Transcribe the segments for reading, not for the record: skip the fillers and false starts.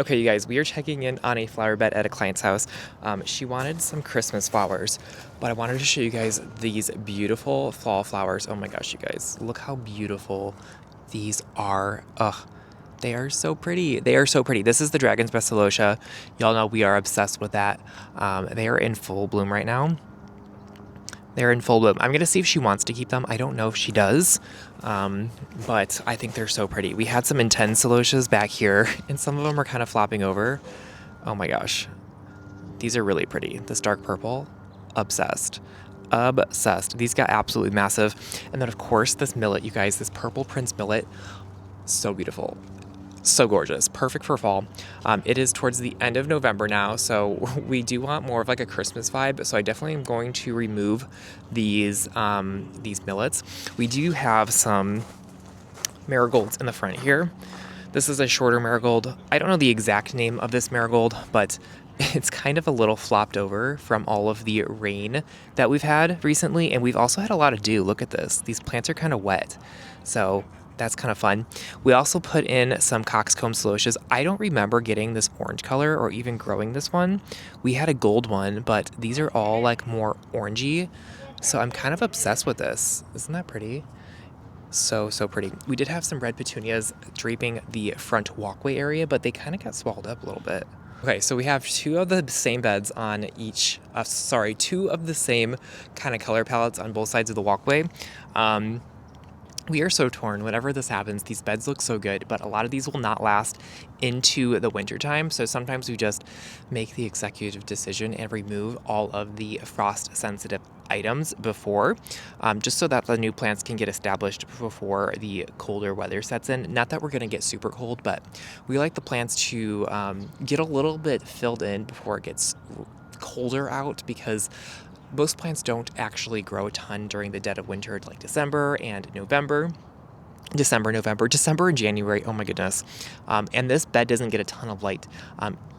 Okay, you guys, we are checking in on a flower bed at a client's house. She wanted some Christmas flowers, but I wanted to show you guys these beautiful fall flowers. Oh my gosh, you guys, look how beautiful these are. Ugh, they are so pretty. They are so pretty. This is the Dragon's Breast Celosia. Y'all know we are obsessed with that. They are in full bloom right now. They're in full bloom. I'm going to see if she wants to keep them. I don't know if she does, but I think they're so pretty. We had some intense celosias back here, and some of them are kind of flopping over. Oh my gosh. These are really pretty. This dark purple, obsessed. Obsessed. These got absolutely massive. And then, of course, this millet, you guys, this purple Prince millet, so beautiful. So gorgeous, perfect for fall. It is towards the end of November now, so we do want more of like a Christmas vibe. So I definitely am going to remove these millets. We do have some marigolds in the front here. This is a shorter marigold. I don't know the exact name of this marigold, but it's kind of a little flopped over from all of the rain that we've had recently, and we've also had a lot of dew. Look at this. These plants are kind of wet, so that's kind of fun. We also put in some coxcomb celosias. I don't remember getting this orange color or even growing this one. We had a gold one, but these are all like more orangey, so I'm kind of obsessed with this. Isn't that pretty? So pretty. We did have some red petunias draping the front walkway area, but they kind of got swallowed up a little bit. Okay, so we have two of the same beds on each, two of the same kind of color palettes on both sides of the walkway. We are so torn. Whenever this happens, these beds look so good, but a lot of these will not last into the winter time. So sometimes we just make the executive decision and remove all of the frost sensitive items before, just so that the new plants can get established before the colder weather sets in. Not that we're going to get super cold, but we like the plants to get a little bit filled in before it gets colder out, because most plants don't actually grow a ton during the dead of winter, like December and November. December and January, oh my goodness. And this bed doesn't get a ton of light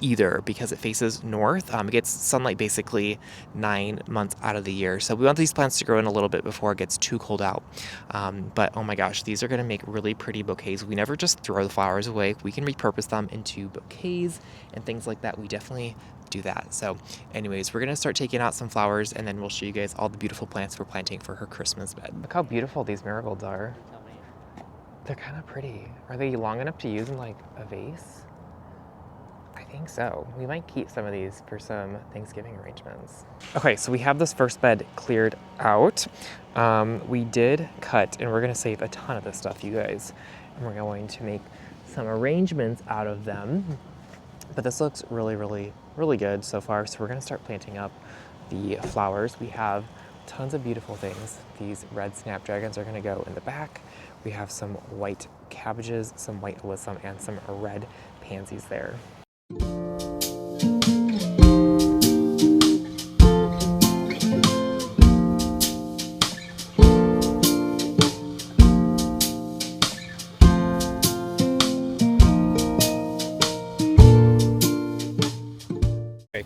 either, because it faces north. It gets sunlight basically 9 months out of the year. So we want these plants to grow in a little bit before it gets too cold out. But oh my gosh, these are going to make really pretty bouquets. We never just throw the flowers away. We can repurpose them into bouquets and things like that. We definitely do that. So anyways, we're going to start taking out some flowers, and then we'll show you guys all the beautiful plants we're planting for her Christmas bed. Look how beautiful these marigolds are. They're kind of pretty. Are they long enough to use in like a vase? I think so. We might keep some of these for some Thanksgiving arrangements. Okay, so we have this first bed cleared out. We did cut, and we're gonna save a ton of this stuff, you guys. And we're going to make some arrangements out of them. But this looks really, really, really good so far. So we're gonna start planting up the flowers. We have tons of beautiful things. These red snapdragons are gonna go in the back. We have some white cabbages, some white alyssum, and some red pansies there.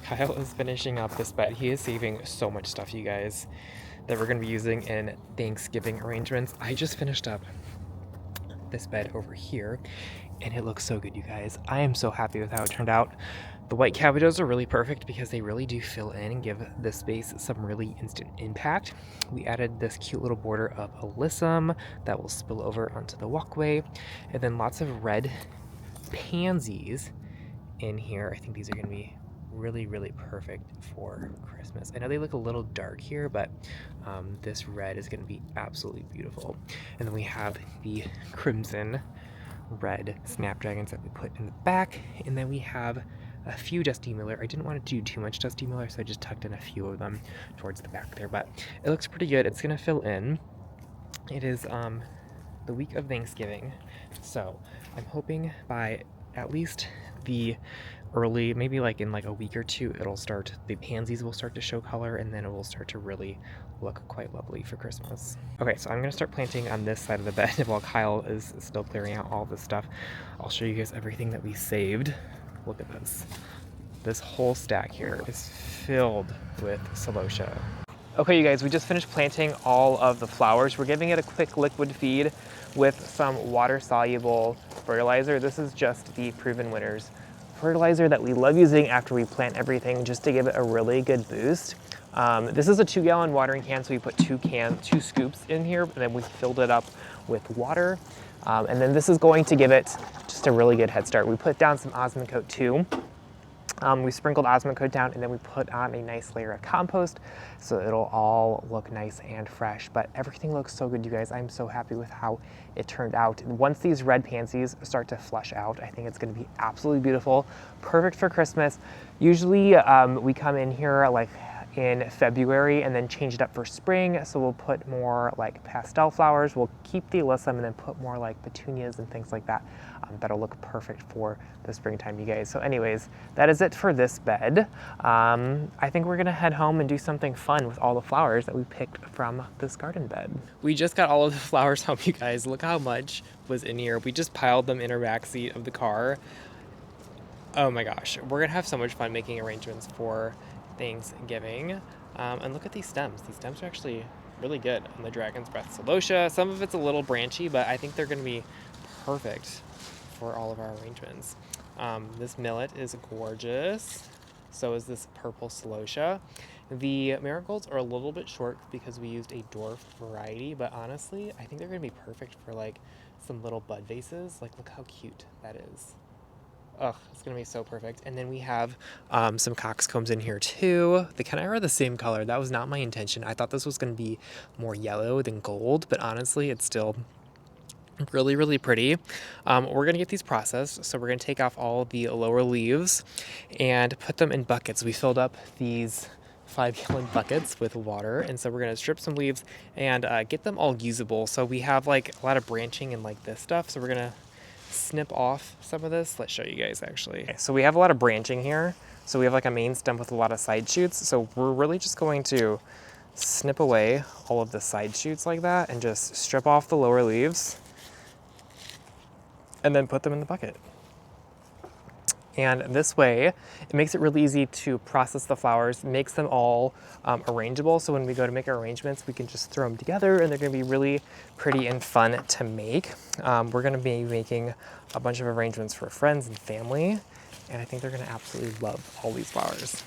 Kyle is finishing up this bed. He is saving so much stuff, you guys, that we're going to be using in Thanksgiving arrangements. I just finished up this bed over here, and it looks so good, you guys. I am so happy with how it turned out. The white cabbages are really perfect because they really do fill in and give this space some really instant impact. We added this cute little border of alyssum that will spill over onto the walkway, and then lots of red pansies in here. I think these are going to be really, really perfect for Christmas. I know they look a little dark here, but this red is going to be absolutely beautiful. And then we have the crimson red snapdragons that we put in the back, and then we have a few Dusty Miller. I didn't want to do too much Dusty Miller, so I just tucked in a few of them towards the back there, but it looks pretty good. It's going to fill in. It is the week of Thanksgiving, so I'm hoping by at least the early, maybe like in like a week or two, the pansies will start to show color, and then it will start to really look quite lovely for Christmas. Okay, so I'm gonna start planting on this side of the bed while Kyle is still clearing out all this stuff. I'll show you guys everything that we saved. Look at this. This whole stack here is filled with celosia. Okay, you guys, we just finished planting all of the flowers. We're giving it a quick liquid feed with some water-soluble fertilizer. This is just the Proven Winners fertilizer that we love using after we plant everything, just to give it a really good boost. This is a 2-gallon watering can, so we put 2 scoops in here, and then we filled it up with water. And then this is going to give it just a really good head start. We put down some Osmocote too. We sprinkled Osmocote down, and then we put on a nice layer of compost so it'll all look nice and fresh. But everything looks so good, you guys. I'm so happy with how it turned out. Once these red pansies start to flush out, I think it's going to be absolutely beautiful, perfect for Christmas. Usually we come in here like in February and then change it up for spring. So we'll put more like pastel flowers. We'll keep the alyssum and then put more like petunias and things like that. That'll look perfect for the springtime, you guys. So anyways, that is it for this bed. I think we're gonna head home and do something fun with all the flowers that we picked from this garden bed. We just got all of the flowers home, you guys. Look how much was in here. We just piled them in our back seat of the car. Oh my gosh, we're gonna have so much fun making arrangements for Thanksgiving. And look at these stems. These stems are actually really good on the Dragon's Breath celosia. Some of it's a little branchy, but I think they're gonna be perfect for all of our arrangements. This millet is gorgeous. So is this purple celosia. The marigolds are a little bit short because we used a dwarf variety, but honestly, I think they're gonna be perfect for like some little bud vases. Like, look how cute that is. Oh, it's gonna be so perfect. And then we have some coxcombs in here too. They kind of are the same color. That was not my intention. I thought this was gonna be more yellow than gold, but honestly, it's still really, really pretty. We're gonna get these processed. So we're gonna take off all the lower leaves and put them in buckets. We filled up these 5-gallon buckets with water, and so we're gonna strip some leaves and get them all usable. So we have like a lot of branching and like this stuff. So we're gonna snip off some of this. Let's show you guys actually. Okay, so we have a lot of branching here. So we have like a main stem with a lot of side shoots. So we're really just going to snip away all of the side shoots like that and just strip off the lower leaves and then put them in the bucket. And this way, it makes it really easy to process the flowers, makes them all arrangeable. So when we go to make our arrangements, we can just throw them together and they're gonna be really pretty and fun to make. We're gonna be making a bunch of arrangements for friends and family, and I think they're gonna absolutely love all these flowers.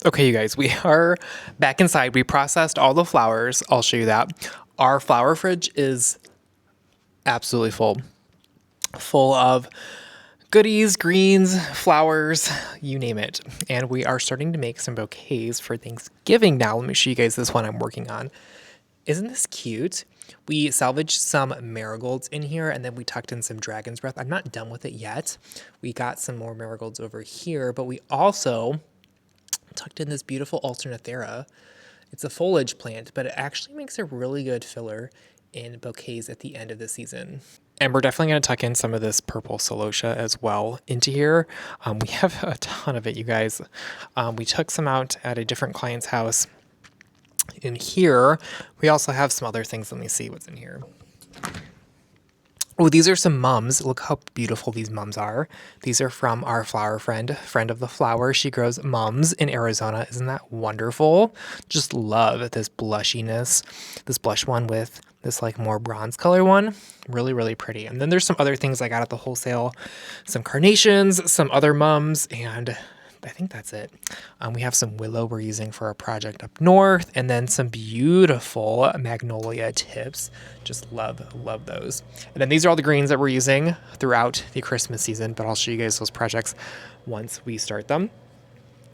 Okay, you guys, we are back inside. We processed all the flowers. I'll show you that. Our flower fridge is absolutely full of goodies, greens, flowers, you name it. And we are starting to make some bouquets for Thanksgiving now. Let me show you guys this one I'm working on. Isn't this cute? We salvaged some marigolds in here, and then we tucked in some dragon's breath. I'm not done with it yet. We got some more marigolds over here, but we also tucked in this beautiful alternathera. It's a foliage plant, but it actually makes a really good filler in bouquets at the end of the season. And we're definitely going to tuck in some of this purple celosia as well into here. We have a ton of it, you guys. We took some out at a different client's house. In here, we also have some other things. Let me see what's in here. Oh, these are some mums. Look how beautiful these mums are. These are from our flower friend of the flower. She grows mums in Arizona. Isn't that wonderful? Just love this blushiness. This blush one with this like more bronze color one. Really, really pretty. And then there's some other things I got at the wholesale. Some carnations, some other mums, and I think that's it. We have some willow we're using for a project up north, and then some beautiful magnolia tips. Just love those. And then these are all the greens that we're using throughout the Christmas season, but I'll show you guys those projects once we start them.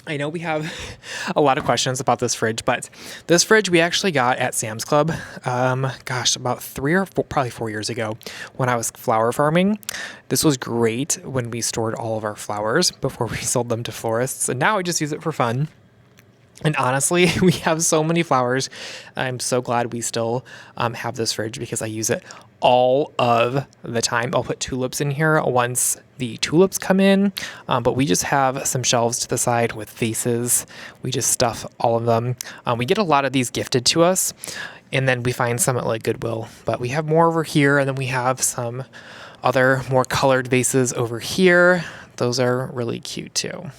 I know we have a lot of questions about this fridge, but this fridge we actually got at Sam's Club, about 3 or 4, probably 4 years ago when I was flower farming. This was great when we stored all of our flowers before we sold them to florists, and now I just use it for fun. And honestly, we have so many flowers. I'm so glad we still have this fridge because I use it all of the time. I'll put tulips in here once the tulips come in, but we just have some shelves to the side with vases. We just stuff all of them. We get a lot of these gifted to us, and then we find some at like Goodwill, but we have more over here, and then we have some other more colored vases over here. Those are really cute too.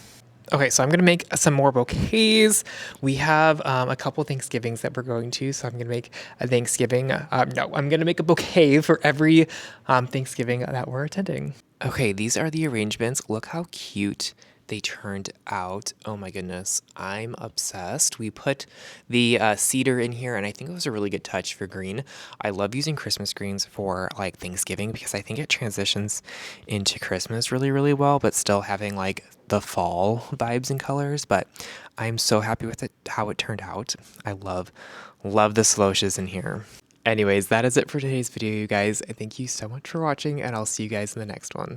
Okay, so I'm gonna make some more bouquets. We have a couple Thanksgivings that we're going to, so I'm gonna make a Thanksgiving. No, I'm gonna make a bouquet for every Thanksgiving that we're attending. Okay, these are the arrangements. Look how cute they turned out. Oh my goodness, I'm obsessed. We put the cedar in here, and I think it was a really good touch for green. I love using Christmas greens for like Thanksgiving because I think it transitions into Christmas really, really well, but still having like the fall vibes and colors. But I'm so happy with it, how it turned out. I love the sloches in here. Anyways, that is it for today's video, you guys. Thank you so much for watching, and I'll see you guys in the next one.